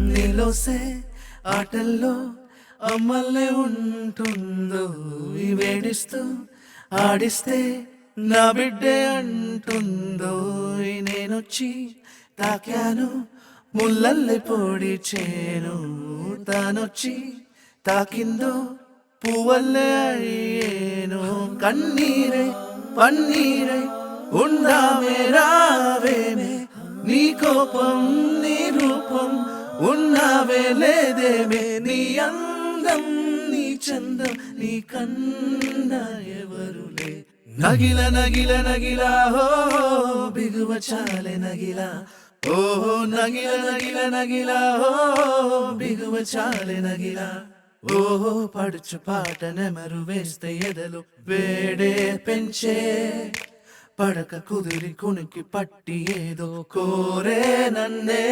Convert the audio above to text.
నీలోసే ఆటల్లో అమ్మల్లే ఉంటుందో ఈ వేడిస్తూ ఆడిస్తే నా బిడ్డే అంటుందో నేనొచ్చి తాకాను ముల్లల్లే పొడి చేను తానొచ్చి తాకిందో పువ్వల్లే అయ్యేను కన్నీరే పన్నీరే ఉందామే రావేమే నీ కోపం నీ రూపం ఉన్నావే లేదేమే నీ అందం నీ చందం నీ కన్నా ఎవరులే నగిల నగిల నగిల హో బిగువ చాలే నగిల ఓహో నగిల నగిల నగిల హో బిగువ చాలే నగిల ఓహో పడుచు పాట నెమరు వేస్తే ఎదలు వేడే పెంచే పడక కుదిరి కునికి పట్టి ఏదో కోరే నన్నే